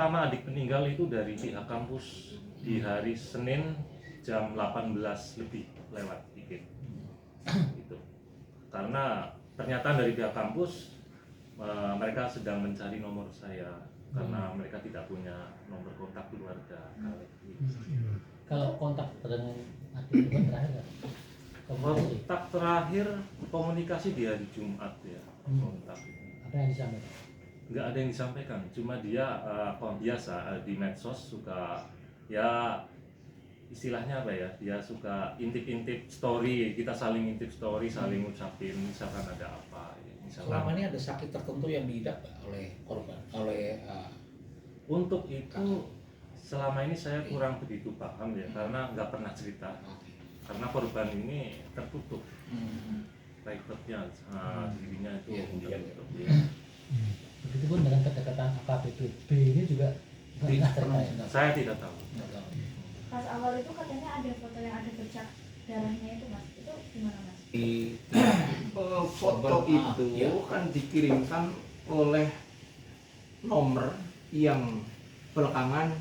pertama adik meninggal itu dari pihak kampus di hari Senin jam 18 lebih lewat dikit. Gitu. Karena pernyataan dari pihak kampus mereka sedang mencari nomor saya karena mereka tidak punya nomor kontak keluarga. Kalau kontak dengan adik itu terakhir Kontak terakhir komunikasi di hari Jumat ya. Kontak. Apa yang disampaikan? Nggak ada yang disampaikan, cuma dia biasa di medsos suka ya istilahnya apa ya, dia suka intip-intip story, kita saling intip story, saling ngucapin misalkan ada apa ya, misalkan. Selama ini ada sakit tertentu yang diidap oleh korban, untuk itu selama ini saya kurang begitu paham ya, karena nggak pernah cerita, karena korban ini tertutup private-nya, dirinya itu tertutup ya. Begitupun dengan kedekatan AKBP ini juga nggak pernah cerita ya? Saya tidak tahu. Pas awal itu katanya ada foto yang ada bercak darahnya itu mas, itu gimana mas? Foto itu kan dikirimkan oleh nomor yang belakangan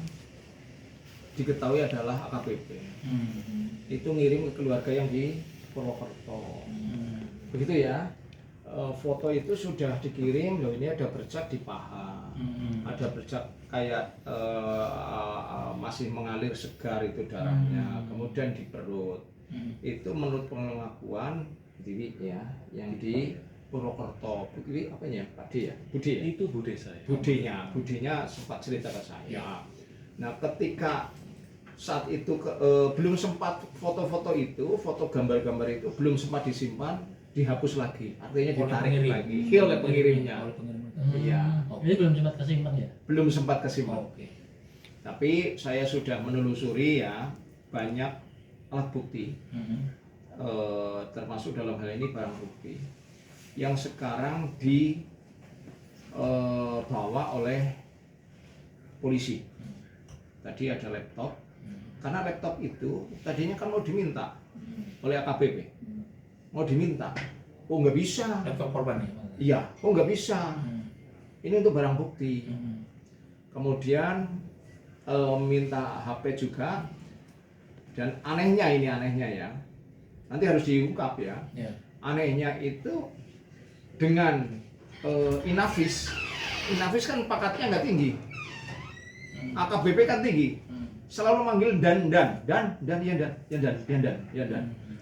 diketahui adalah AKBP. Itu ngirim ke keluarga yang di Purwokerto. Begitu ya. Foto itu sudah dikirim, loh ini ada bercak di paha, ada bercak kayak masih mengalir segar itu darahnya, kemudian di perut. Itu menurut pengakuan Dewi ya, yang di Purwokerto. Dewi apanya Pak D ya? Budi ya? Itu bude saya. Budinya sempat cerita ke saya. Nah ketika saat itu belum sempat foto-foto itu, foto gambar-gambar itu belum sempat disimpan, dihapus lagi, artinya ditarik lagi, oleh pengirimnya. Iya. Ini belum sempat kesimpan ya? Belum sempat kesimpan. Tapi saya sudah menelusuri ya, banyak alat bukti, termasuk dalam hal ini barang bukti yang sekarang dibawa oleh polisi. Tadi ada laptop, karena laptop itu tadinya kan mau diminta oleh AKBP. Mau diminta, oh nggak bisa. laptop korban ya? Iya, oh nggak bisa. Ini untuk barang bukti. Kemudian minta HP juga. Dan anehnya ya, nanti harus diungkap ya. Anehnya itu dengan Inavis kan pakatnya nggak tinggi. AKBP kan tinggi. Selalu manggil dan.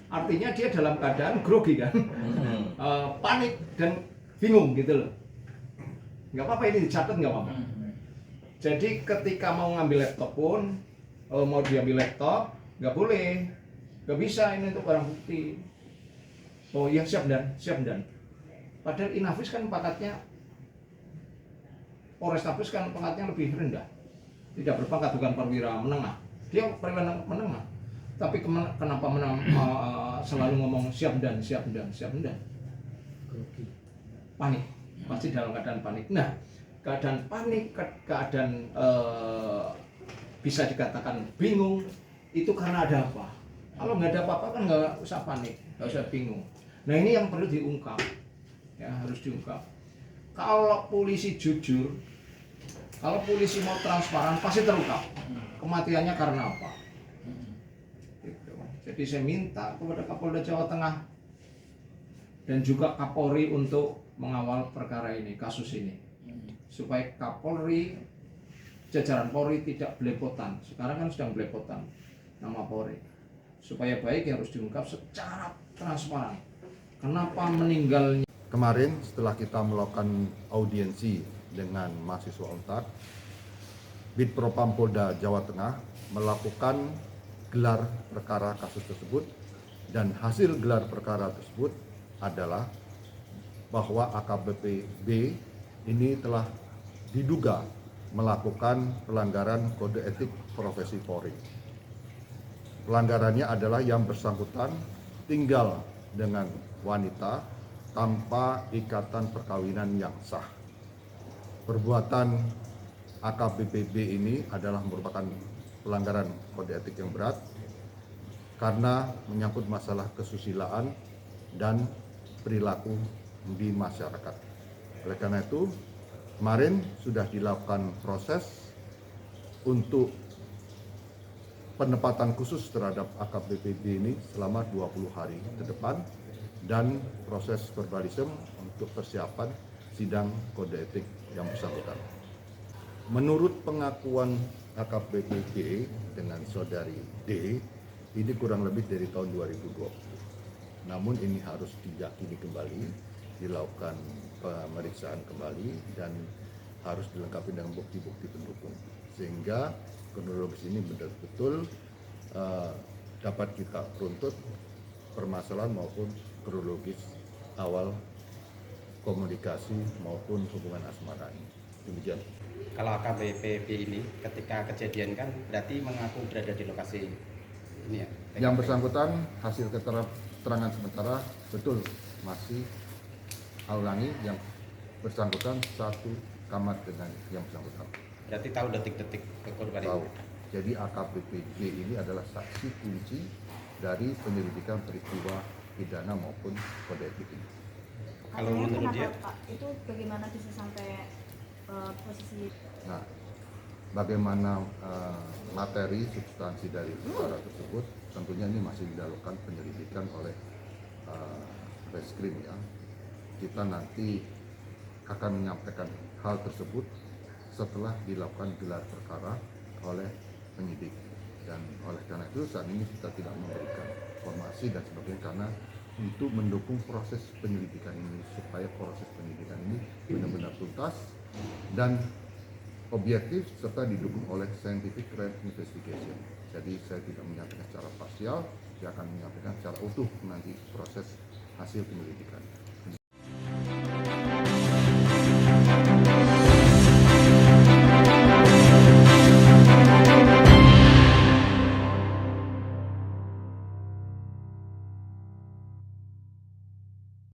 Artinya dia dalam keadaan grogi kan, panik dan bingung gitu loh. Nggak apa-apa, ini dicatat nggak apa-apa. Jadi ketika mau ngambil laptop pun, mau diambil laptop, nggak boleh, nggak bisa, ini untuk barang bukti. Oh iya siap dan. Padahal Inavis kan pangkatnya, Polrestabes kan pangkatnya lebih rendah, tidak berpangkat, bukan perwira menengah, dia perwira menengah. Tapi kenapa selalu ngomong siap dan. Panik, pasti dalam keadaan panik. Nah, keadaan panik, keadaan bisa dikatakan bingung, itu karena ada apa? Kalau nggak ada apa-apa kan nggak usah panik, nggak usah bingung. Nah ini yang perlu diungkap, ya harus diungkap. Kalau polisi jujur, kalau polisi mau transparan pasti terungkap kematiannya karena apa. Jadi saya minta kepada Kapolda Jawa Tengah dan juga Kapolri untuk mengawal perkara ini, kasus ini, supaya Kapolri, jajaran Polri tidak belepotan. Sekarang kan sedang belepotan nama Polri. Supaya baik harus diungkap secara transparan. Kenapa meninggalnya? Kemarin setelah kita melakukan audiensi dengan mahasiswa UNTAD, Bitpropam Polda Jawa Tengah melakukan gelar perkara kasus tersebut, dan hasil gelar perkara tersebut adalah bahwa AKBP B ini telah diduga melakukan pelanggaran kode etik profesi Polri. Pelanggarannya adalah yang bersangkutan tinggal dengan wanita tanpa ikatan perkawinan yang sah. Perbuatan AKBP B ini adalah merupakan pelanggaran kode etik yang berat karena menyangkut masalah kesusilaan dan perilaku di masyarakat. Oleh karena itu, kemarin sudah dilakukan proses untuk penempatan khusus terhadap AKBP B ini selama 20 hari ke depan dan proses verbalisem untuk persiapan sidang kode etik yang bersangkutan. Menurut pengakuan AKBP B dengan saudari D, ini kurang lebih dari tahun 2020. Namun ini harus diyakini kembali, dilakukan pemeriksaan kembali dan harus dilengkapi dengan bukti-bukti pendukung. Sehingga kronologis ini betul-betul dapat kita runtut permasalahan maupun kronologis awal komunikasi maupun hubungan asmara ini. Demikian. Kalau AKBP ini ketika kejadian kan berarti mengaku berada di lokasi ini ya? Yang bersangkutan hasil keterangan sementara betul masih ulangi yang bersangkutan satu kamar dengan yang bersangkutan. Berarti tahu detik-detik korban Tahu. ini? Jadi AKBP J ini adalah saksi kunci dari penyelidikan peristiwa pidana maupun kode etik ini. Kalau Katanya menurut kenapa, dia? Pak, itu bagaimana bisa sampai posisi Nah, bagaimana materi substansi dari perkara tersebut tentunya ini masih dilakukan penyelidikan oleh Reskrim ya. Kita nanti akan menyampaikan hal tersebut setelah dilakukan gelar perkara oleh penyidik, dan oleh karena itu saat ini kita tidak memberikan informasi dan sebagainya karena untuk mendukung proses penyelidikan ini supaya proses penyelidikan ini benar-benar tuntas dan objektif serta didukung oleh scientific crime investigation. Jadi saya tidak menyampaikan secara parsial, saya akan menyampaikan secara utuh nanti proses hasil penyelidikan.